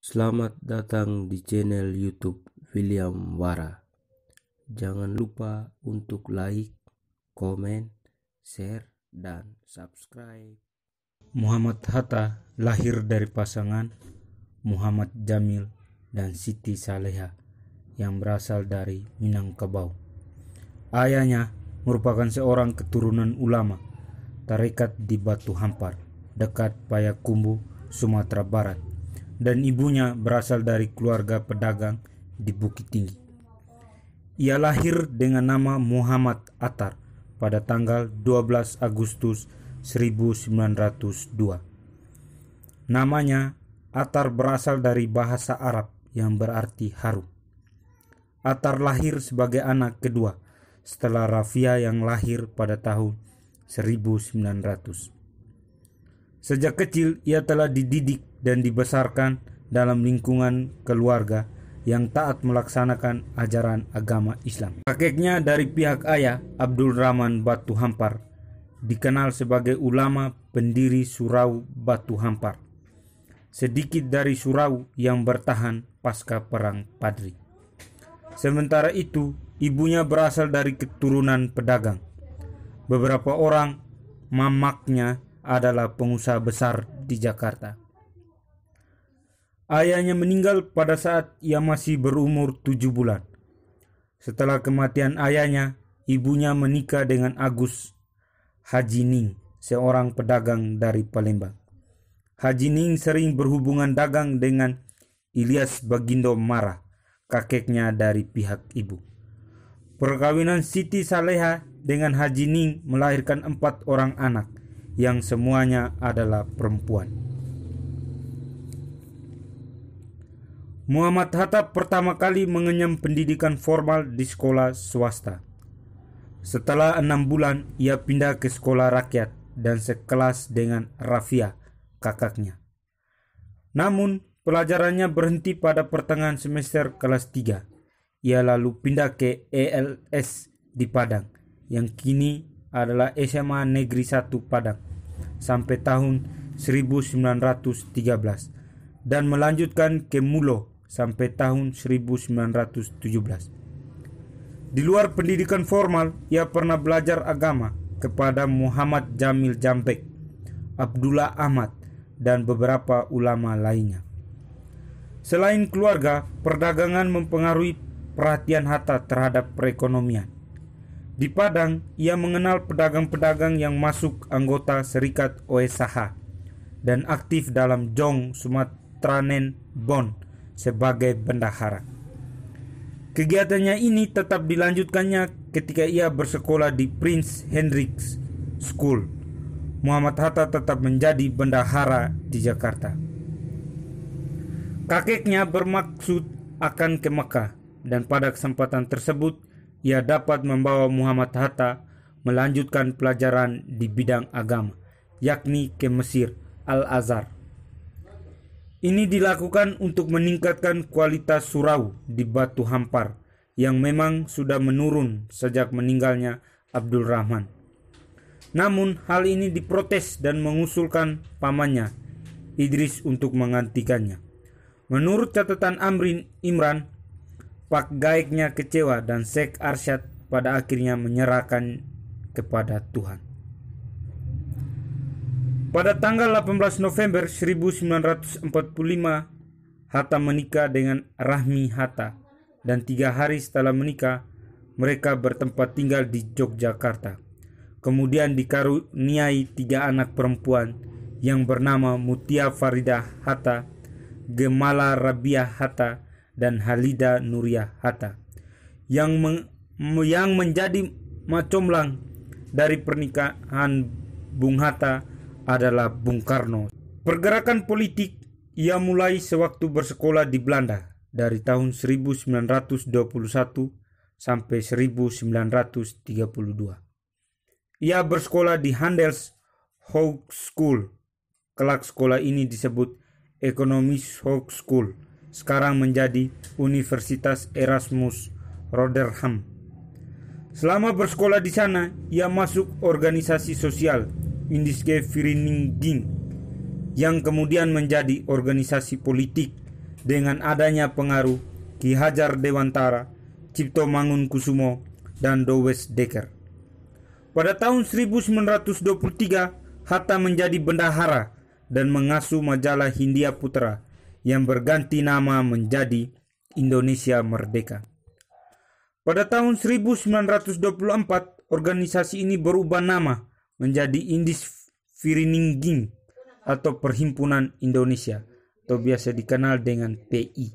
Selamat datang di channel YouTube William Wara. Jangan lupa untuk like, komen, share, dan subscribe. Muhammad Hatta lahir dari pasangan Muhammad Jamil dan Siti Saleha yang berasal dari Minangkabau. Ayahnya merupakan seorang keturunan ulama tarekat di Batu Hampar, dekat Payakumbuh, Sumatera Barat, dan ibunya berasal dari keluarga pedagang di Bukit Tinggi. Ia lahir dengan nama Muhammad Attar pada tanggal 12 Agustus 1902. Namanya Attar berasal dari bahasa Arab yang berarti harum. Attar lahir sebagai anak kedua setelah Rafia yang lahir pada tahun 1900. Sejak kecil ia telah dididik dan dibesarkan dalam lingkungan keluarga yang taat melaksanakan ajaran agama Islam. Kakeknya dari pihak ayah, Abdul Rahman Batu Hampar, dikenal sebagai ulama pendiri Surau Batu Hampar. Sedikit dari surau yang bertahan pasca Perang Padri. Sementara itu, ibunya berasal dari keturunan pedagang. Beberapa orang mamaknya adalah pengusaha besar di Jakarta. Ayahnya meninggal pada saat ia masih berumur 7 bulan. Setelah kematian ayahnya, ibunya menikah dengan Agus Haji Ning, seorang pedagang dari Palembang. Haji Ning sering berhubungan dagang dengan Ilyas Bagindo Mara, kakeknya dari pihak ibu. Perkawinan Siti Saleha dengan Haji Ning melahirkan 4 orang anak, yang semuanya adalah perempuan. Muhammad Hatta pertama kali mengenyam pendidikan formal di sekolah swasta. Setelah 6 bulan, ia pindah ke sekolah rakyat dan sekelas dengan Rafia, kakaknya. Namun, pelajarannya berhenti pada pertengahan semester kelas 3. Ia lalu pindah ke ELS di Padang, yang kini adalah SMA Negeri 1 Padang, sampai tahun 1913, dan melanjutkan ke Mulo sampai tahun 1917. Di luar pendidikan formal, ia pernah belajar agama kepada Muhammad Jamil Jambek, Abdullah Ahmad, dan beberapa ulama lainnya. Selain keluarga, perdagangan mempengaruhi perhatian Hatta terhadap perekonomian. Di Padang, ia mengenal pedagang-pedagang yang masuk anggota Serikat OSH dan aktif dalam Jong Sumatranen Bon sebagai bendahara. Kegiatannya ini tetap dilanjutkannya ketika ia bersekolah di Prince Hendriks School. Muhammad Hatta tetap menjadi bendahara di Jakarta. Kakeknya bermaksud akan ke Mekah, dan pada kesempatan tersebut ia dapat membawa Muhammad Hatta melanjutkan pelajaran di bidang agama, yakni ke Mesir, Al-Azhar. Ini dilakukan untuk meningkatkan kualitas surau di Batu Hampar yang memang sudah menurun sejak meninggalnya Abdul Rahman. Namun hal ini diprotes dan mengusulkan pamannya, Idris, untuk menggantikannya. Menurut catatan Imran, Pak Gaeknya kecewa dan Sheikh Arsyad pada akhirnya menyerahkan kepada Tuhan. Pada tanggal 18 November 1945, Hatta menikah dengan Rahmi Hatta, dan 3 hari setelah menikah, mereka bertempat tinggal di Yogyakarta. Kemudian dikaruniai 3 anak perempuan yang bernama Mutia Faridah Hatta, Gemala Rabiah Hatta, dan Halida Nuria Hatta, yang menjadi macomlang dari pernikahan Bung Hatta adalah Bung Karno. Pergerakan politik ia mulai sewaktu bersekolah di Belanda dari tahun 1921 sampai 1932. Ia bersekolah di Handels Hogeschool. Kelak sekolah ini disebut Economics Hogeschool, sekarang menjadi Universitas Erasmus Rotterdam. Selama bersekolah di sana, ia masuk organisasi sosial Indiske Vereniging yang kemudian menjadi organisasi politik dengan adanya pengaruh Ki Hajar Dewantara, Cipto Mangunkusumo, dan Dowes Dekker. Pada tahun 1923, Hatta menjadi bendahara dan mengasuh majalah Hindia Putra yang berganti nama menjadi Indonesia Merdeka. Pada tahun 1924, organisasi ini berubah nama menjadi Indis Virininging atau Perhimpunan Indonesia atau biasa dikenal dengan PI.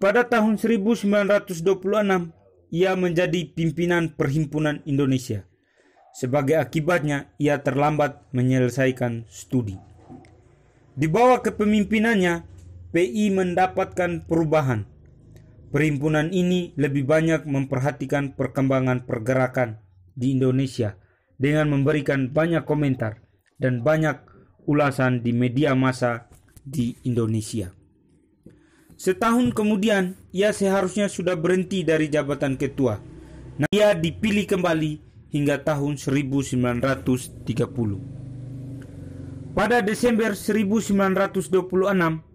Pada tahun 1926, ia menjadi pimpinan Perhimpunan Indonesia. Sebagai akibatnya, ia terlambat menyelesaikan studi. Di bawah kepemimpinannya, PI mendapatkan perubahan. Perhimpunan ini lebih banyak memperhatikan perkembangan pergerakan di Indonesia dengan memberikan banyak komentar dan banyak ulasan di media massa di Indonesia. Setahun kemudian, ia seharusnya sudah berhenti dari jabatan ketua. Nah, ia dipilih kembali hingga tahun 1930. Pada Desember 1926,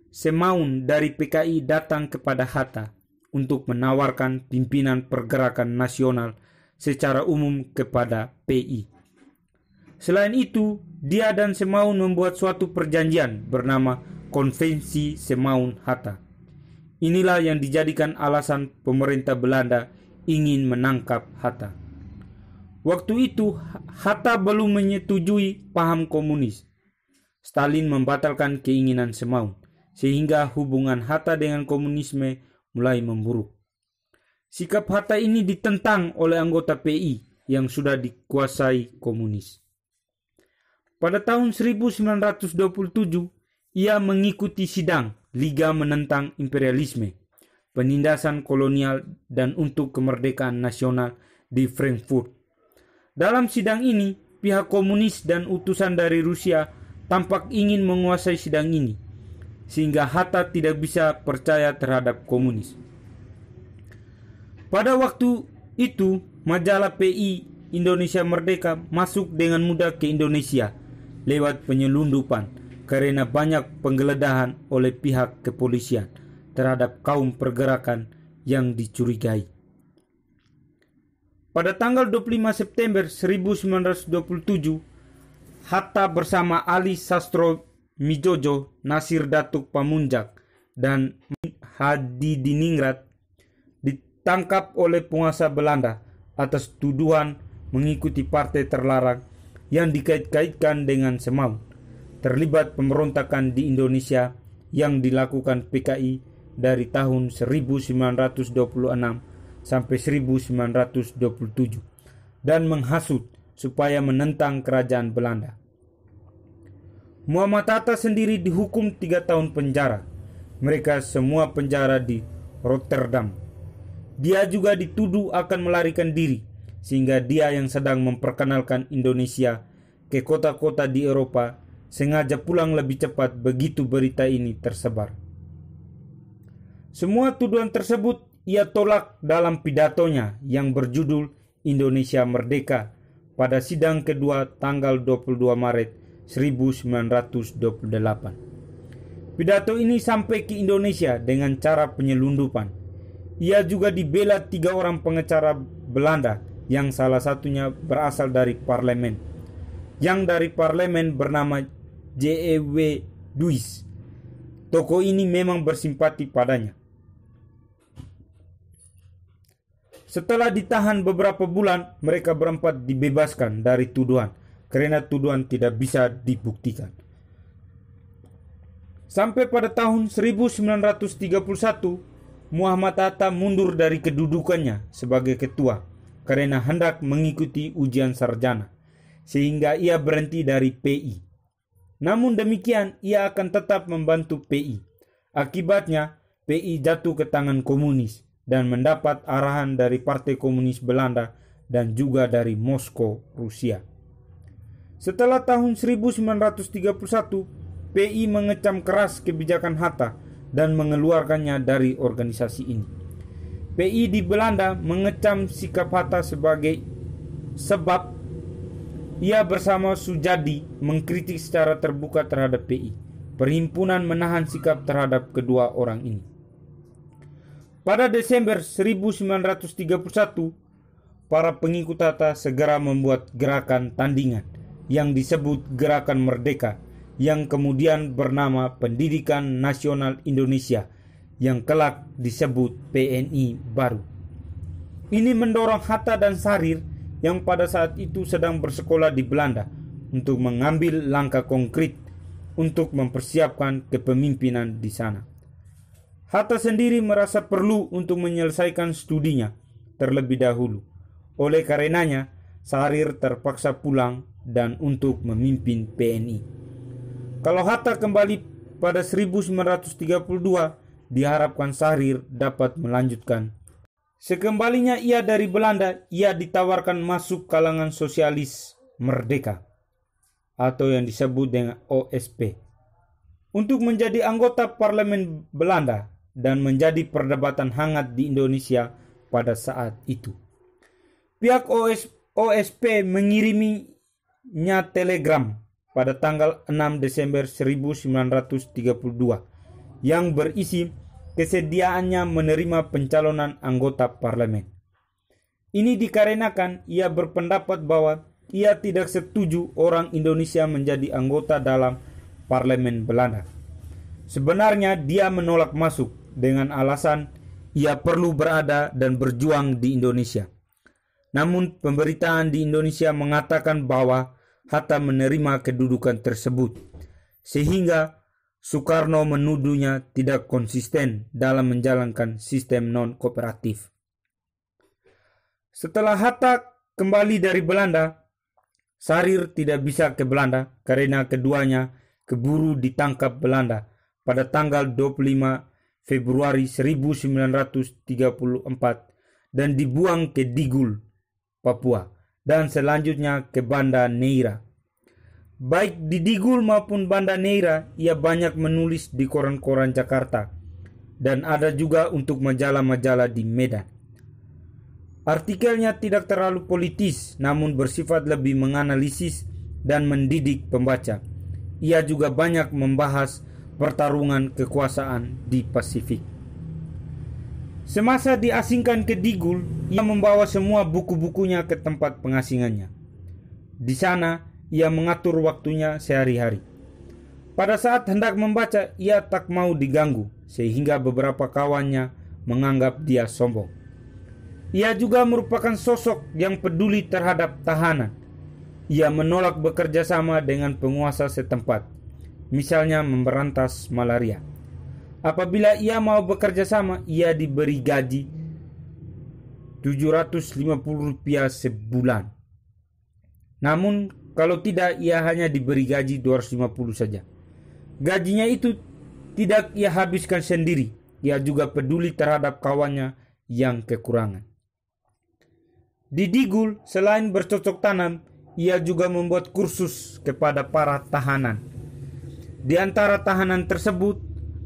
Semaun dari PKI datang kepada Hatta untuk menawarkan pimpinan pergerakan nasional secara umum kepada PI. Selain itu, dia dan Semaun membuat suatu perjanjian bernama Konvensi Semaun-Hatta. Inilah yang dijadikan alasan pemerintah Belanda ingin menangkap Hatta. Waktu itu, Hatta belum menyetujui paham komunis. Stalin membatalkan keinginan Semaun, sehingga hubungan Hatta dengan komunisme mulai memburuk. Sikap Hatta ini ditentang oleh anggota PI yang sudah dikuasai komunis. Pada tahun 1927, ia mengikuti sidang Liga Menentang Imperialisme, Penindasan Kolonial dan untuk Kemerdekaan Nasional di Frankfurt. Dalam sidang ini, pihak komunis dan utusan dari Rusia tampak ingin menguasai sidang ini, sehingga Hatta tidak bisa percaya terhadap komunis. Pada waktu itu, majalah PI Indonesia Merdeka masuk dengan mudah ke Indonesia lewat penyelundupan karena banyak penggeledahan oleh pihak kepolisian terhadap kaum pergerakan yang dicurigai. Pada tanggal 25 September 1927, Hatta bersama Ali Sastro Mijojo, Nasir Datuk Pamunjak, dan Hadidiningrat ditangkap oleh penguasa Belanda atas tuduhan mengikuti partai terlarang yang dikait-kaitkan dengan Semaun, terlibat pemberontakan di Indonesia yang dilakukan PKI dari tahun 1926 sampai 1927 dan menghasut supaya menentang kerajaan Belanda. Muhammad Hatta sendiri dihukum 3 tahun penjara. Mereka semua penjara di Rotterdam. Dia juga dituduh akan melarikan diri, sehingga dia yang sedang memperkenalkan Indonesia ke kota-kota di Eropa sengaja pulang lebih cepat begitu berita ini tersebar. Semua tuduhan tersebut ia tolak dalam pidatonya yang berjudul Indonesia Merdeka pada sidang kedua tanggal 22 Maret 1928. Pidato ini sampai ke Indonesia dengan cara penyelundupan. Ia juga dibela 3 orang pengacara Belanda yang salah satunya berasal dari parlemen. Yang dari parlemen bernama J.E.W. Duis. Tokoh ini memang bersimpati padanya. Setelah ditahan beberapa bulan, mereka berempat dibebaskan dari tuduhan karena tuduhan tidak bisa dibuktikan. Sampai pada tahun 1931, Muhammad Hatta mundur dari kedudukannya sebagai ketua karena hendak mengikuti ujian sarjana, sehingga ia berhenti dari PI. Namun demikian, ia akan tetap membantu PI. Akibatnya, PI jatuh ke tangan komunis dan mendapat arahan dari Partai Komunis Belanda dan juga dari Moskow, Rusia. Setelah tahun 1931, PI mengecam keras kebijakan Hatta dan mengeluarkannya dari organisasi ini. PI di Belanda mengecam sikap Hatta sebagai sebab ia bersama Sujadi mengkritik secara terbuka terhadap PI. Perhimpunan menahan sikap terhadap kedua orang ini. Pada Desember 1931, para pengikut Hatta segera membuat gerakan tandingan yang disebut Gerakan Merdeka, yang kemudian bernama Pendidikan Nasional Indonesia, yang kelak disebut PNI baru. Ini mendorong Hatta dan Sahrir yang pada saat itu sedang bersekolah di Belanda untuk mengambil langkah konkret untuk mempersiapkan kepemimpinan di sana. Hatta sendiri merasa perlu untuk menyelesaikan studinya terlebih dahulu. Oleh karenanya, Sahrir terpaksa pulang dan untuk memimpin PNI. Kalau Hatta kembali pada 1932, diharapkan Sahrir dapat melanjutkan. Sekembalinya ia dari Belanda, ia ditawarkan masuk kalangan sosialis merdeka atau yang disebut dengan OSP untuk menjadi anggota parlemen Belanda dan menjadi perdebatan hangat di Indonesia pada saat itu. Pihak OSP mengiriminya telegram pada tanggal 6 Desember 1932 yang berisi kesediaannya menerima pencalonan anggota parlemen. Ini dikarenakan ia berpendapat bahwa ia tidak setuju orang Indonesia menjadi anggota dalam parlemen Belanda. Sebenarnya dia menolak masuk dengan alasan ia perlu berada dan berjuang di Indonesia. Namun pemberitaan di Indonesia mengatakan bahwa Hatta menerima kedudukan tersebut, sehingga Soekarno menuduhnya tidak konsisten dalam menjalankan sistem non-kooperatif. Setelah Hatta kembali dari Belanda, Sahrir tidak bisa ke Belanda karena keduanya keburu ditangkap Belanda pada tanggal 25 Februari 1934 dan dibuang ke Digul, Papua, dan selanjutnya ke Banda Neira. Baik di Digul maupun Banda Neira, ia banyak menulis di koran-koran Jakarta dan ada juga untuk majalah-majalah di Medan. Artikelnya tidak terlalu politis, namun bersifat lebih menganalisis dan mendidik pembaca. Ia juga banyak membahas pertarungan kekuasaan di Pasifik. Semasa diasingkan ke Digul, ia membawa semua buku-bukunya ke tempat pengasingannya. Di sana, ia mengatur waktunya sehari-hari. Pada saat hendak membaca, ia tak mau diganggu, sehingga beberapa kawannya menganggap dia sombong. Ia juga merupakan sosok yang peduli terhadap tahanan. Ia menolak bekerja sama dengan penguasa setempat, misalnya memberantas malaria. Apabila ia mau bekerja sama, ia diberi gaji Rp750 sebulan. Namun kalau tidak, ia hanya diberi gaji 250 saja. Gajinya itu tidak ia habiskan sendiri. Ia juga peduli terhadap kawannya yang kekurangan. Di Digul, selain bercocok tanam, ia juga membuat kursus kepada para tahanan. Di antara tahanan tersebut,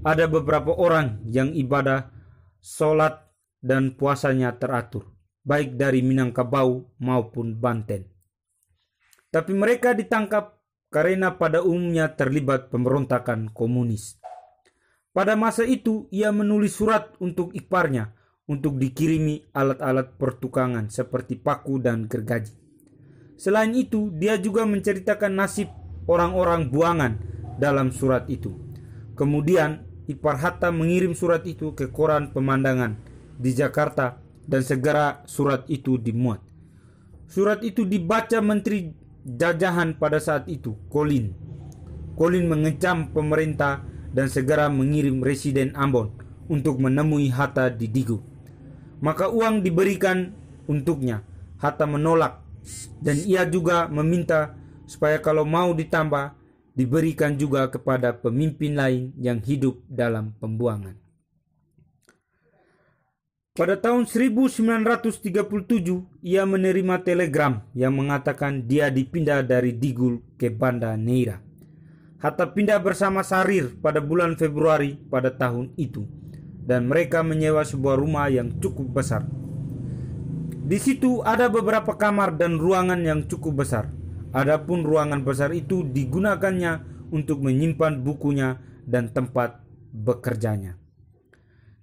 ada beberapa orang yang ibadah, sholat, dan puasanya teratur, baik dari Minangkabau maupun Banten. Tapi mereka ditangkap karena pada umumnya terlibat pemberontakan komunis. Pada masa itu, ia menulis surat untuk iparnya untuk dikirimi alat-alat pertukangan seperti paku dan gergaji. Selain itu, dia juga menceritakan nasib orang-orang buangan dalam surat itu. Kemudian, ipar Hatta mengirim surat itu ke koran Pemandangan di Jakarta dan segera surat itu dimuat. Surat itu dibaca Menteri Jajahan pada saat itu, Kolin. Kolin mengecam pemerintah dan segera mengirim Residen Ambon untuk menemui Hatta di Digul. Maka uang diberikan untuknya. Hatta menolak dan ia juga meminta supaya kalau mau ditambah, diberikan juga kepada pemimpin lain yang hidup dalam pembuangan. Pada tahun 1937, ia menerima telegram yang mengatakan dia dipindah dari Digul ke Banda Neira. Hatta pindah bersama Sahrir pada bulan Februari pada tahun itu, dan mereka menyewa sebuah rumah yang cukup besar. Di situ ada beberapa kamar dan ruangan yang cukup besar. Adapun ruangan besar itu digunakannya untuk menyimpan bukunya dan tempat bekerjanya.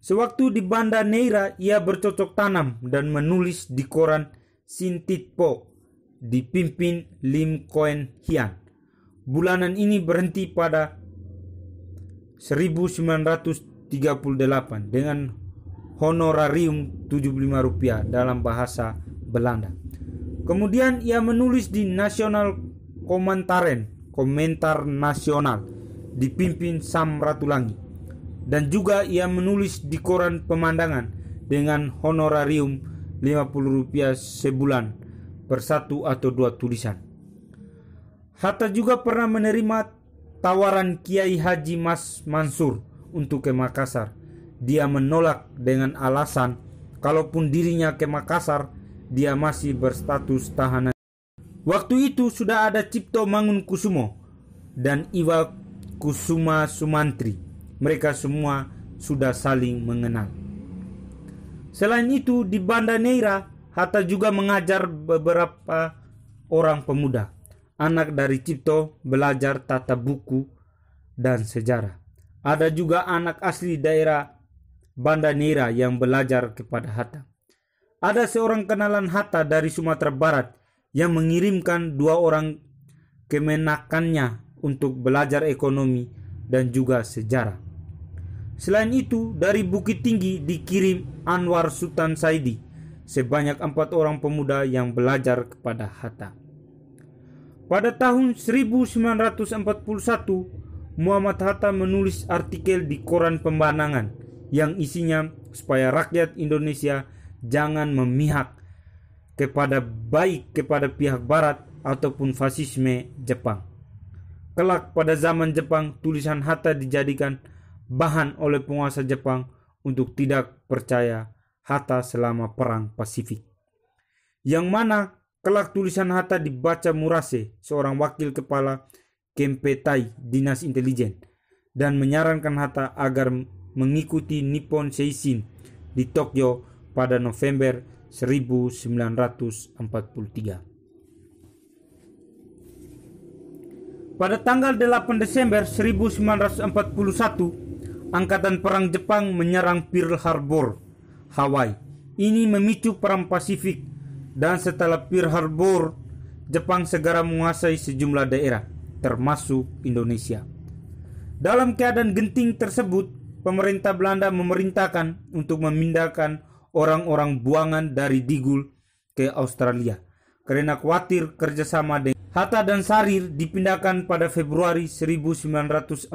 Sewaktu di Banda Neira, ia bercocok tanam dan menulis di koran Sintitpo dipimpin Lim Koen Hian. Bulanan ini berhenti pada 1938 dengan honorarium Rp75 dalam bahasa Belanda. Kemudian ia menulis di Nasional Komentar Nasional dipimpin Sam Ratulangi, dan juga ia menulis di koran Pemandangan dengan honorarium Rp50 sebulan per satu atau dua tulisan. Hatta juga pernah menerima tawaran Kiai Haji Mas Mansur untuk ke Makassar. Dia menolak dengan alasan kalaupun dirinya ke Makassar, dia masih berstatus tahanan. Waktu itu sudah ada Cipto Mangunkusumo dan Iwa Kusuma Sumantri. Mereka semua sudah saling mengenal. Selain itu, di Banda Neira, Hatta juga mengajar beberapa orang pemuda. Anak dari Cipto belajar tata buku dan sejarah. Ada juga anak asli daerah Banda Neira yang belajar kepada Hatta. Ada seorang kenalan Hatta dari Sumatera Barat yang mengirimkan 2 orang kemenakannya untuk belajar ekonomi dan juga sejarah. Selain itu, dari Bukit Tinggi dikirim Anwar Sultan Saidi sebanyak 4 orang pemuda yang belajar kepada Hatta. Pada tahun 1941, Muhammad Hatta menulis artikel di koran Pemandangan yang isinya supaya rakyat Indonesia jangan memihak baik kepada pihak Barat ataupun fasisme Jepang. Kelak pada zaman Jepang, tulisan Hatta dijadikan bahan oleh penguasa Jepang untuk tidak percaya Hatta selama Perang Pasifik. Yang mana kelak tulisan Hatta dibaca Murase, seorang wakil kepala Kempetai, Dinas Intelijen, dan menyarankan Hatta agar mengikuti Nippon Seishin di Tokyo pada November 1943. Pada tanggal 8 Desember 1941, Angkatan Perang Jepang menyerang Pearl Harbor, Hawaii. Ini memicu Perang Pasifik, dan setelah Pearl Harbor, Jepang segera menguasai sejumlah daerah, termasuk Indonesia. Dalam keadaan genting tersebut, pemerintah Belanda memerintahkan untuk memindahkan orang-orang buangan dari Digul ke Australia karena khawatir kerjasama dengan Hatta dan Sarir. Dipindahkan pada Februari 1942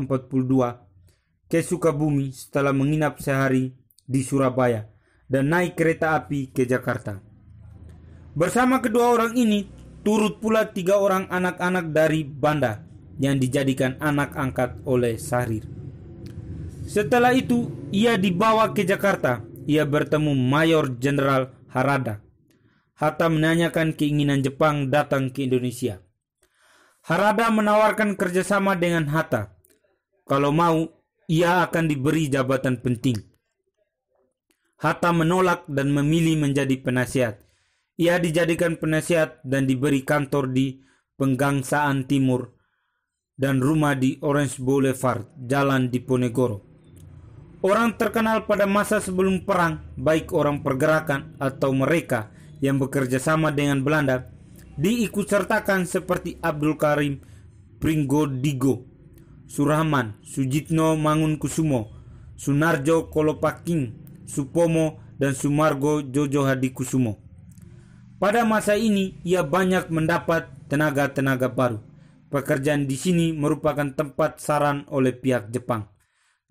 ke Sukabumi setelah menginap sehari di Surabaya dan naik kereta api ke Jakarta. Bersama kedua orang ini turut pula 3 orang anak-anak dari Banda yang dijadikan anak angkat oleh Sarir. Setelah itu ia dibawa ke Jakarta. Ia bertemu Mayor Jenderal Harada. Hatta menanyakan keinginan Jepang datang ke Indonesia. Harada menawarkan kerjasama dengan Hatta. Kalau mau, ia akan diberi jabatan penting. Hatta menolak dan memilih menjadi penasihat. Ia dijadikan penasihat dan diberi kantor di Penggangsaan Timur dan rumah di Orange Boulevard, Jalan Diponegoro. Orang terkenal pada masa sebelum perang, baik orang pergerakan atau mereka yang bekerja sama dengan Belanda, diikutsertakan seperti Abdul Karim Pringgodigo, Surahman, Sujitno Mangunkusumo, Sunarjo Kolopaking, Supomo, dan Sumargo Jojo Hadikusumo. Pada masa ini, ia banyak mendapat tenaga-tenaga baru. Pekerjaan di sini merupakan tempat saran oleh pihak Jepang.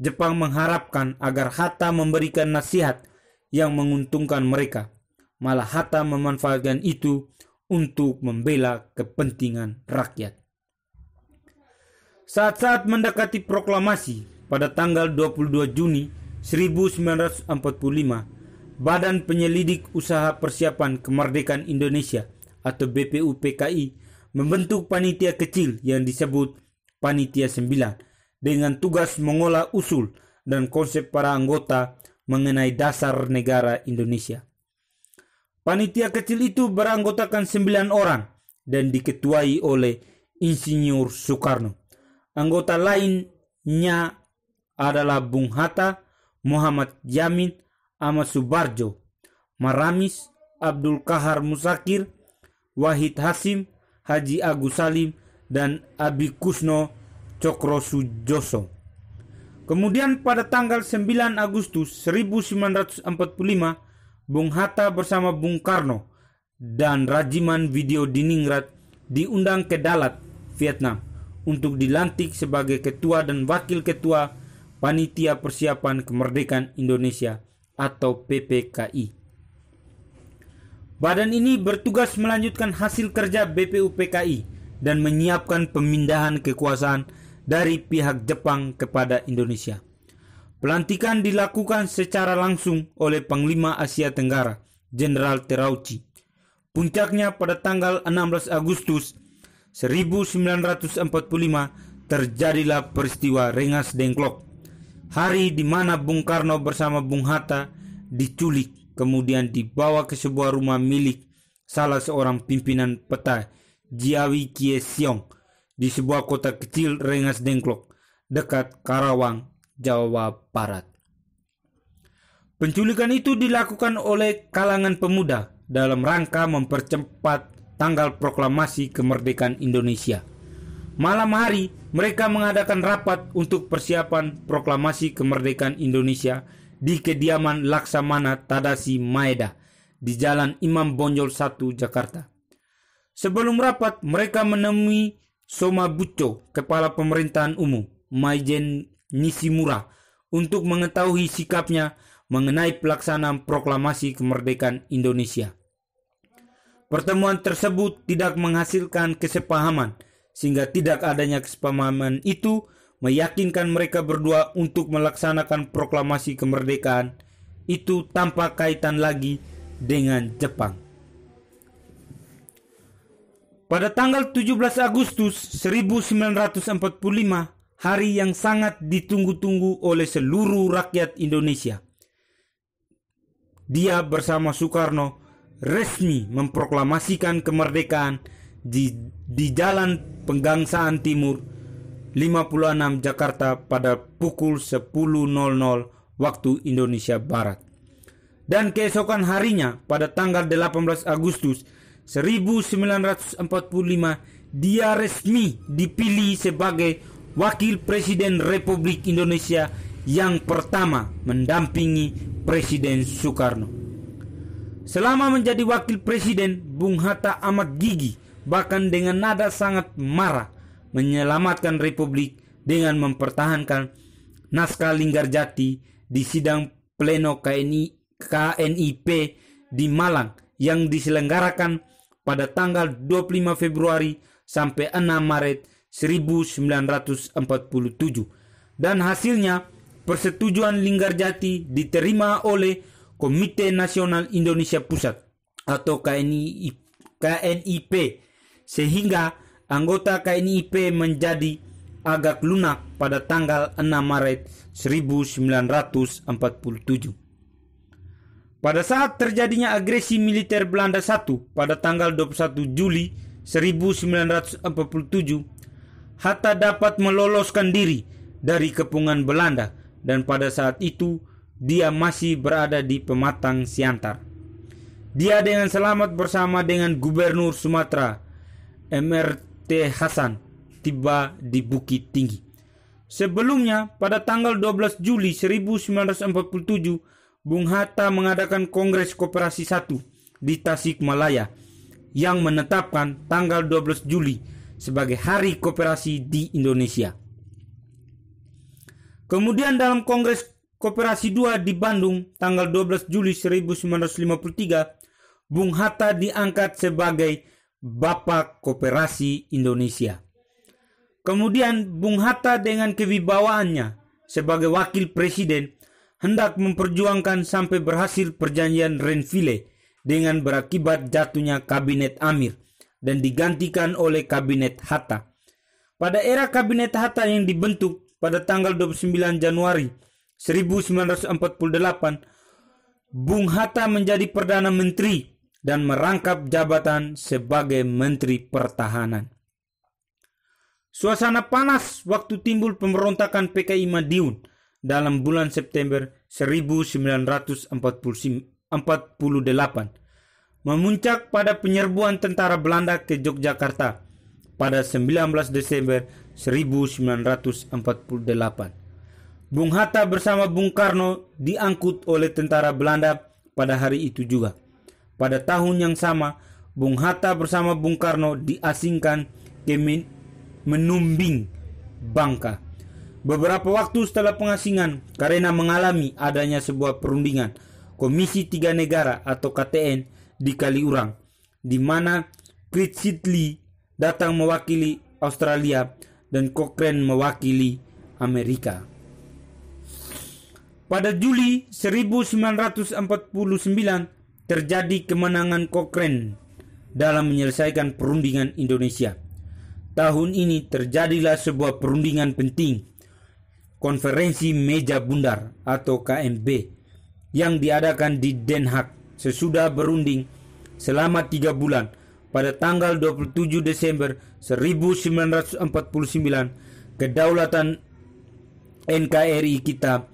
Jepang mengharapkan agar Hatta memberikan nasihat yang menguntungkan mereka. Malah Hatta memanfaatkan itu untuk membela kepentingan rakyat. Saat-saat mendekati proklamasi pada tanggal 22 Juni 1945, Badan Penyelidik Usaha Persiapan Kemerdekaan Indonesia atau BPUPKI membentuk panitia kecil yang disebut Panitia 9 dengan tugas mengolah usul dan konsep para anggota mengenai dasar negara Indonesia. Panitia kecil itu beranggotakan 9 orang dan diketuai oleh Insinyur Soekarno. Anggota lainnya adalah Bung Hatta, Muhammad Yamin, Ahmad Subarjo, Maramis, Abdul Kahar Musakir, Wahid Hasim, Haji Agus Salim, dan Abi Kusno Cokro Sujoso. Kemudian pada tanggal 9 Agustus 1945, Bung Hatta bersama Bung Karno dan Rajiman Video Diningrat diundang ke Dalat, Vietnam, untuk dilantik sebagai ketua dan wakil ketua Panitia Persiapan Kemerdekaan Indonesia atau PPKI. Badan ini bertugas melanjutkan hasil kerja BPUPKI dan menyiapkan pemindahan kekuasaan dari pihak Jepang kepada Indonesia. Pelantikan dilakukan secara langsung oleh Panglima Asia Tenggara, Jenderal Terauchi. Puncaknya pada tanggal 16 Agustus 1945 terjadilah peristiwa Rengas Dengklok, hari di mana Bung Karno bersama Bung Hatta diculik, kemudian dibawa ke sebuah rumah milik salah seorang pimpinan peta, Jiawi Kie Siong, di sebuah kota kecil Rengas Dengklok, dekat Karawang, Jawa Barat. Penculikan itu dilakukan oleh kalangan pemuda dalam rangka mempercepat tanggal proklamasi kemerdekaan Indonesia. Malam hari, mereka mengadakan rapat untuk persiapan proklamasi kemerdekaan Indonesia di kediaman Laksamana Tadashi Maeda di Jalan Imam Bonjol 1, Jakarta. Sebelum rapat, mereka menemui Soma Bucho, Kepala Pemerintahan Umum, Maijen Nishimura, untuk mengetahui sikapnya mengenai pelaksanaan proklamasi kemerdekaan Indonesia. Pertemuan tersebut tidak menghasilkan kesepahaman, sehingga tidak adanya kesepahaman itu meyakinkan mereka berdua untuk melaksanakan proklamasi kemerdekaan itu tanpa kaitan lagi dengan Jepang. Pada tanggal 17 Agustus 1945, hari yang sangat ditunggu-tunggu oleh seluruh rakyat Indonesia, dia bersama Soekarno resmi memproklamasikan kemerdekaan di Jalan Pegangsaan Timur 56 Jakarta pada pukul 10.00 waktu Indonesia Barat. Dan keesokan harinya pada tanggal 18 Agustus 1945 dia resmi dipilih sebagai Wakil Presiden Republik Indonesia yang pertama mendampingi Presiden Soekarno. Selama menjadi Wakil Presiden, Bung Hatta amat gigih, bahkan dengan nada sangat marah, menyelamatkan Republik dengan mempertahankan naskah Linggarjati di sidang pleno KNIP di Malang yang diselenggarakan pada tanggal 25 Februari sampai 6 Maret 1947. Dan hasilnya, persetujuan Linggarjati diterima oleh Komite Nasional Indonesia Pusat atau KNIP, sehingga anggota KNIP menjadi agak lunak pada tanggal 6 Maret 1947. Pada saat terjadinya agresi militer Belanda I pada tanggal 21 Juli 1947, Hatta dapat meloloskan diri dari kepungan Belanda dan pada saat itu dia masih berada di Pematang Siantar. Dia dengan selamat bersama dengan Gubernur Sumatera MRT Hasan tiba di Bukit Tinggi. Sebelumnya pada tanggal 12 Juli 1947, Bung Hatta mengadakan Kongres Koperasi 1 di Tasikmalaya yang menetapkan tanggal 12 Juli sebagai Hari Koperasi di Indonesia. Kemudian dalam Kongres Koperasi 2 di Bandung tanggal 12 Juli 1953, Bung Hatta diangkat sebagai Bapak Koperasi Indonesia. Kemudian Bung Hatta dengan kewibawaannya sebagai Wakil Presiden hendak memperjuangkan sampai berhasil perjanjian Renville dengan berakibat jatuhnya Kabinet Amir dan digantikan oleh Kabinet Hatta. Pada era Kabinet Hatta yang dibentuk pada tanggal 29 Januari 1948, Bung Hatta menjadi Perdana Menteri dan merangkap jabatan sebagai Menteri Pertahanan. Suasana panas waktu timbul pemberontakan PKI Madiun dalam bulan September 1948 memuncak pada penyerbuan tentara Belanda ke Yogyakarta pada 19 Desember 1948. Bung Hatta bersama Bung Karno diangkut oleh tentara Belanda pada hari itu juga. Pada tahun yang sama, Bung Hatta bersama Bung Karno diasingkan ke Menumbing, Bangka. Beberapa waktu setelah pengasingan, karena mengalami adanya sebuah perundingan Komisi Tiga Negara atau KTN di Kaliurang, di mana Chris Sidley datang mewakili Australia dan Cochrane mewakili Amerika. Pada Juli 1949 terjadi kemenangan Cochrane dalam menyelesaikan perundingan Indonesia. Tahun ini terjadilah sebuah perundingan penting, Konferensi Meja Bundar atau KMB, yang diadakan di Den Haag. Sesudah berunding selama 3 bulan, pada tanggal 27 Desember 1949, kedaulatan NKRI kita,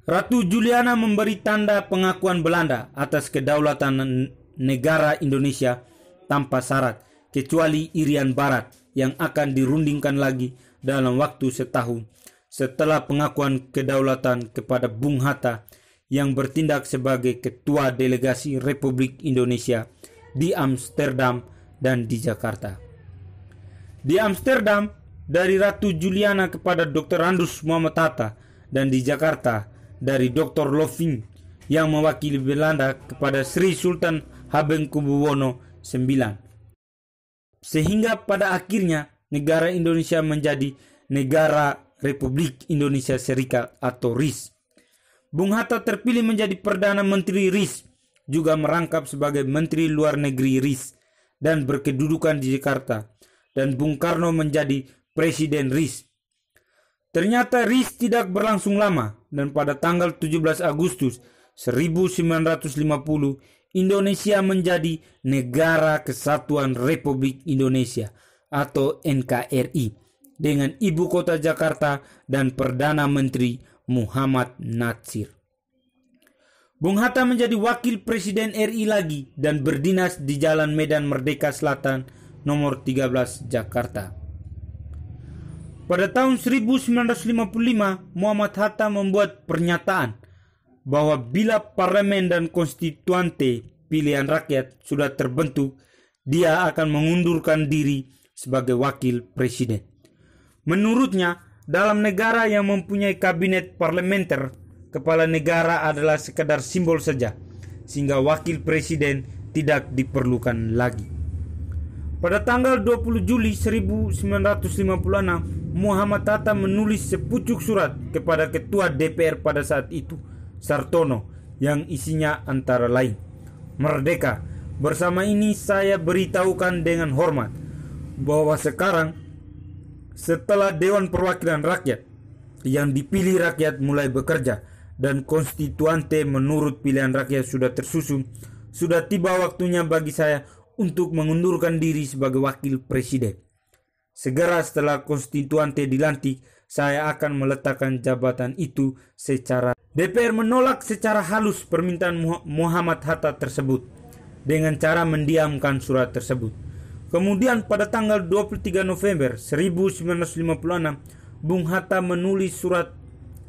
Ratu Juliana memberi tanda pengakuan Belanda atas kedaulatan negara Indonesia tanpa syarat, kecuali Irian Barat yang akan dirundingkan lagi dalam waktu setahun setelah pengakuan kedaulatan kepada Bung Hatta yang bertindak sebagai Ketua Delegasi Republik Indonesia di Amsterdam dan di Jakarta. Di Amsterdam, dari Ratu Juliana kepada Dr. Randus Muhammad Hatta, dan di Jakarta dari Dr. Loving yang mewakili Belanda kepada Sri Sultan Hamengkubuwono IX. Sehingga pada akhirnya negara Indonesia menjadi Negara Republik Indonesia Serikat atau RIS. Bung Hatta terpilih menjadi Perdana Menteri RIS, juga merangkap sebagai Menteri Luar Negeri RIS dan berkedudukan di Jakarta, dan Bung Karno menjadi Presiden RIS. Ternyata RIS tidak berlangsung lama, dan pada tanggal 17 Agustus 1950 Indonesia menjadi Negara Kesatuan Republik Indonesia atau NKRI dengan ibu kota Jakarta dan Perdana Menteri Muhammad Natsir. Bung Hatta menjadi Wakil Presiden RI lagi dan berdinas di Jalan Medan Merdeka Selatan nomor 13 Jakarta. Pada tahun 1955 Muhammad Hatta membuat pernyataan bahwa bila parlemen dan konstituante pilihan rakyat sudah terbentuk, dia akan mengundurkan diri sebagai wakil presiden. Menurutnya, dalam negara yang mempunyai kabinet parlementer, kepala negara adalah sekadar simbol saja, sehingga wakil presiden tidak diperlukan lagi. Pada tanggal 20 Juli 1956, Muhammad Hatta menulis sepucuk surat kepada Ketua DPR pada saat itu, Sartono, yang isinya antara lain, "Merdeka, bersama ini saya beritahukan dengan hormat bahwa sekarang setelah Dewan Perwakilan Rakyat yang dipilih rakyat mulai bekerja dan konstituante menurut pilihan rakyat sudah tersusun, sudah tiba waktunya bagi saya untuk mengundurkan diri sebagai wakil presiden. Segera setelah konstituante dilantik, saya akan meletakkan jabatan itu secara..." DPR menolak secara halus permintaan Muhammad Hatta tersebut dengan cara mendiamkan surat tersebut. Kemudian pada tanggal 23 November 1956, Bung Hatta menulis surat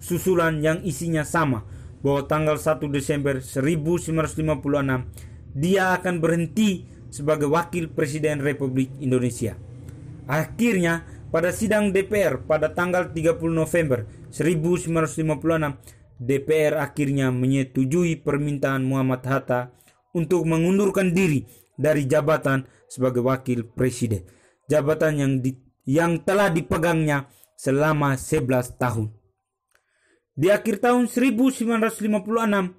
susulan yang isinya sama, bahwa tanggal 1 Desember 1956 dia akan berhenti sebagai Wakil Presiden Republik Indonesia. Akhirnya pada sidang DPR pada tanggal 30 November 1956, DPR akhirnya menyetujui permintaan Muhammad Hatta untuk mengundurkan diri dari jabatan sebagai wakil presiden, jabatan yang telah dipegangnya selama 11 tahun. Di akhir tahun 1956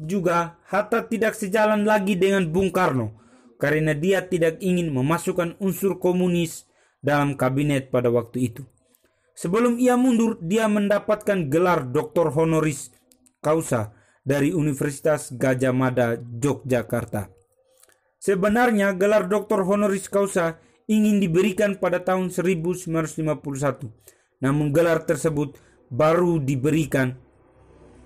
juga Hatta tidak sejalan lagi dengan Bung Karno karena dia tidak ingin memasukkan unsur komunis dalam kabinet pada waktu itu. Sebelum ia mundur, dia mendapatkan gelar Dr. Honoris Causa dari Universitas Gadjah Mada, Yogyakarta. Sebenarnya gelar Dr. Honoris Causa ingin diberikan pada tahun 1951. Namun gelar tersebut baru diberikan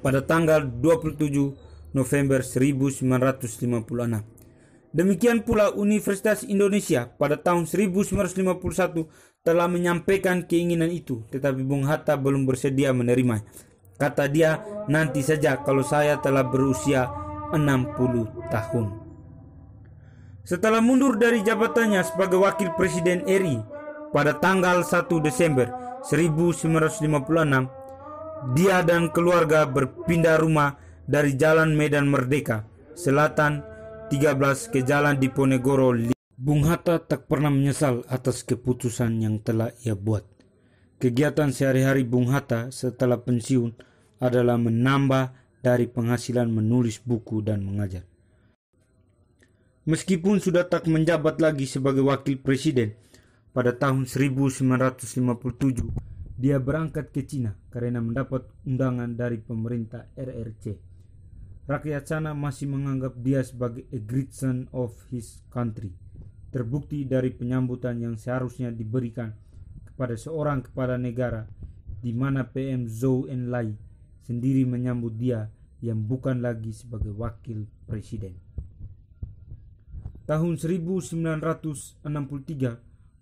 pada tanggal 27 November 1956. Demikian pula Universitas Indonesia pada tahun 1951 telah menyampaikan keinginan itu, tetapi Bung Hatta belum bersedia menerima. Kata dia, nanti saja kalau saya telah berusia 60 tahun. Setelah mundur dari jabatannya sebagai Wakil Presiden RI pada tanggal 1 Desember 1956, dia dan keluarga berpindah rumah dari Jalan Medan Merdeka Selatan 13 ke Jalan Diponegoro. Bung Hatta tak pernah menyesal atas keputusan yang telah ia buat. Kegiatan sehari-hari Bung Hatta setelah pensiun adalah menambah dari penghasilan menulis buku dan mengajar. Meskipun sudah tak menjabat lagi sebagai wakil presiden, pada tahun 1957 dia berangkat ke Cina karena mendapat undangan dari pemerintah RRC. Rakyat sana masih menganggap dia sebagai a great son of his country. Terbukti dari penyambutan yang seharusnya diberikan kepada seorang kepala negara, di mana PM Zhou Enlai sendiri menyambut dia yang bukan lagi sebagai wakil presiden. Tahun 1963,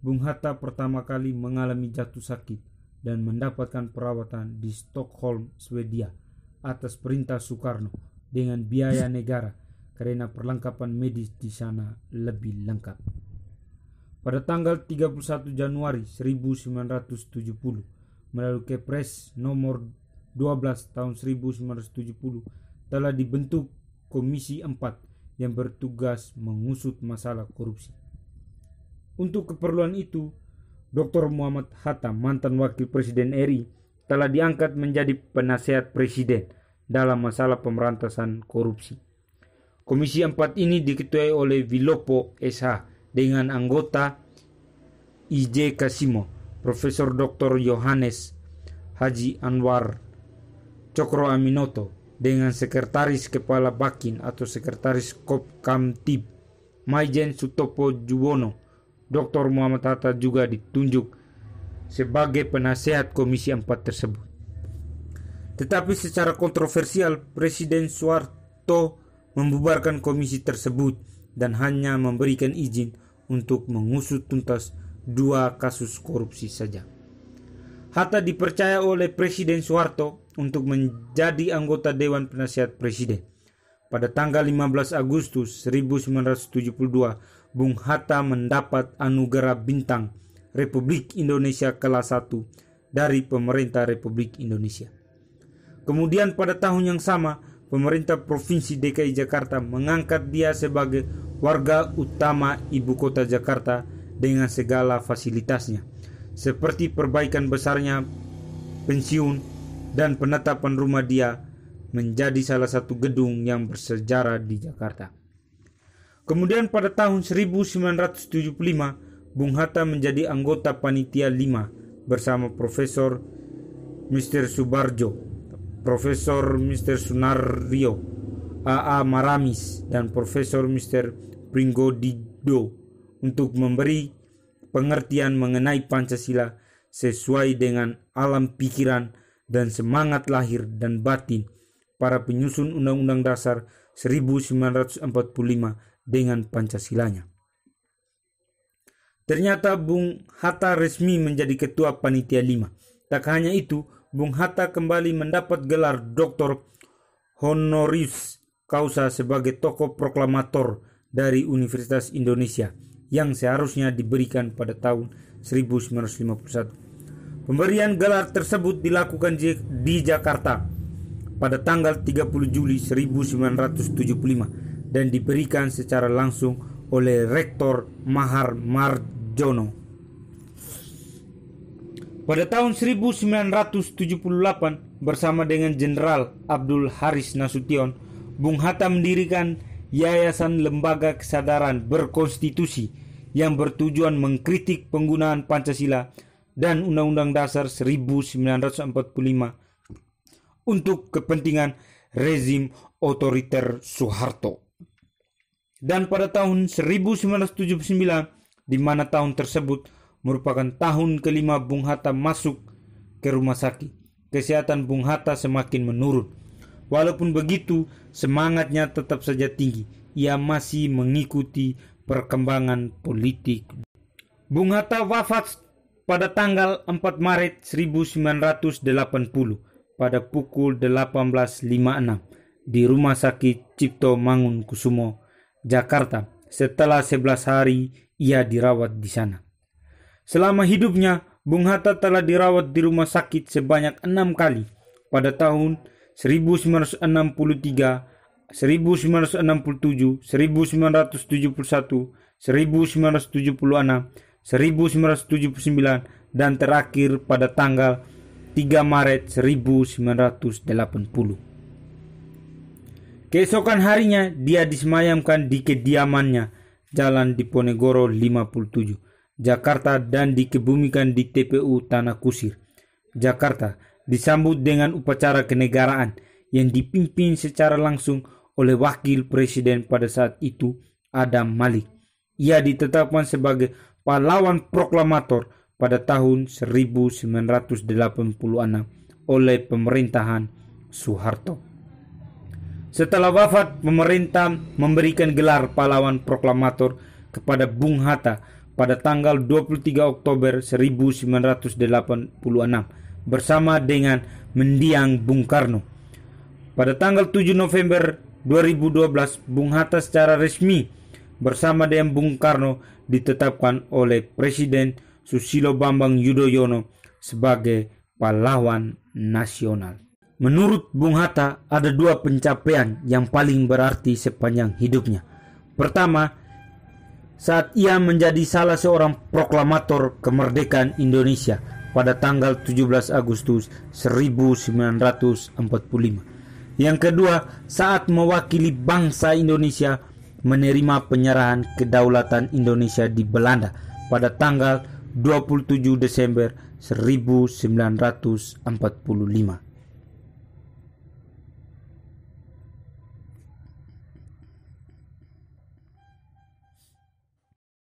Bung Hatta pertama kali mengalami jatuh sakit dan mendapatkan perawatan di Stockholm, Swedia atas perintah Soekarno dengan biaya negara karena perlengkapan medis di sana lebih lengkap. Pada tanggal 31 Januari 1970, melalui Kepres nomor 12 tahun 1970 telah dibentuk Komisi 4 yang bertugas mengusut masalah korupsi. Untuk keperluan itu, Dr. Muhammad Hatta, mantan Wakil Presiden RI, telah diangkat menjadi penasehat Presiden dalam masalah pemberantasan korupsi. Komisi 4 ini diketuai oleh Wilopo SH dengan anggota I.J. Kasimo, Profesor Dr. Yohanes Haji Anwar Cokro Aminoto, dengan Sekretaris Kepala Bakin atau Sekretaris Kopkamtib Maijen Sutopo Juwono. Dr. Muhammad Hatta juga ditunjuk sebagai penasehat Komisi 4 tersebut. Tetapi secara kontroversial, Presiden Soeharto membubarkan komisi tersebut dan hanya memberikan izin untuk mengusut tuntas 2 kasus korupsi saja. Hatta dipercaya oleh Presiden Soeharto untuk menjadi anggota Dewan Penasihat Presiden. Pada tanggal 15 Agustus 1972, Bung Hatta mendapat anugerah bintang Republik Indonesia kelas 1 dari pemerintah Republik Indonesia. Kemudian pada tahun yang sama, pemerintah Provinsi DKI Jakarta mengangkat dia sebagai warga utama ibu kota Jakarta dengan segala fasilitasnya, seperti perbaikan besarnya pensiun dan penetapan rumah dia menjadi salah satu gedung yang bersejarah di Jakarta. Kemudian pada tahun 1975, Bung Hatta menjadi anggota Panitia 5 bersama Profesor Mr. Subarjo, Profesor Mr. Sunario, A.A. Maramis, dan Profesor Mr. Pringgodido untuk memberi pengertian mengenai Pancasila sesuai dengan alam pikiran dan semangat lahir dan batin para penyusun Undang-Undang Dasar 1945 dengan Pancasilanya. Ternyata Bung Hatta resmi menjadi ketua Panitia 5. Tak hanya itu, Bung Hatta kembali mendapat gelar Doktor Honoris Causa sebagai tokoh proklamator dari Universitas Indonesia yang seharusnya diberikan pada tahun 1951. Pemberian gelar tersebut dilakukan di Jakarta pada tanggal 30 Juli 1975 dan diberikan secara langsung oleh Rektor Mahar Marjono. Pada tahun 1978 bersama dengan Jenderal Abdul Haris Nasution, Bung Hatta mendirikan Yayasan Lembaga Kesadaran Berkonstitusi yang bertujuan mengkritik penggunaan Pancasila dan Undang-Undang Dasar 1945 untuk kepentingan rezim otoriter Soeharto. Dan pada tahun 1979, di mana tahun tersebut merupakan tahun kelima Bung Hatta masuk ke rumah sakit. Kesehatan Bung Hatta semakin menurun. Walaupun begitu, semangatnya tetap saja tinggi. Ia masih mengikuti perkembangan politik. Bung Hatta wafat pada tanggal 4 Maret 1980 pada pukul 18.56 di Rumah Sakit Cipto Mangunkusumo, Jakarta. Setelah 11 hari ia dirawat di sana. Selama hidupnya, Bung Hatta telah dirawat di rumah sakit sebanyak 6 kali pada tahun 1963, 1967, 1971, 1976, 1979, dan terakhir pada tanggal 3 Maret 1980. Keesokan harinya dia disemayamkan di kediamannya Jalan Diponegoro 57, Jakarta, dan dikebumikan di TPU Tanah Kusir, Jakarta, disambut dengan upacara kenegaraan yang dipimpin secara langsung oleh Wakil Presiden pada saat itu, Adam Malik. Ia ditetapkan sebagai pahlawan proklamator pada tahun 1986 oleh pemerintahan Soeharto. Setelah wafat, pemerintah memberikan gelar pahlawan proklamator kepada Bung Hatta pada tanggal 23 Oktober 1986 bersama dengan mendiang Bung Karno. Pada tanggal 7 November 2012, Bung Hatta secara resmi bersama dengan Bung Karno ditetapkan oleh Presiden Susilo Bambang Yudhoyono sebagai pahlawan nasional. Menurut Bung Hatta, ada 2 pencapaian yang paling berarti sepanjang hidupnya. Pertama, saat ia menjadi salah seorang proklamator kemerdekaan Indonesia pada tanggal 17 Agustus 1945. Yang kedua, saat mewakili bangsa Indonesia menerima penyerahan kedaulatan Indonesia di Belanda pada tanggal 27 Desember 1945.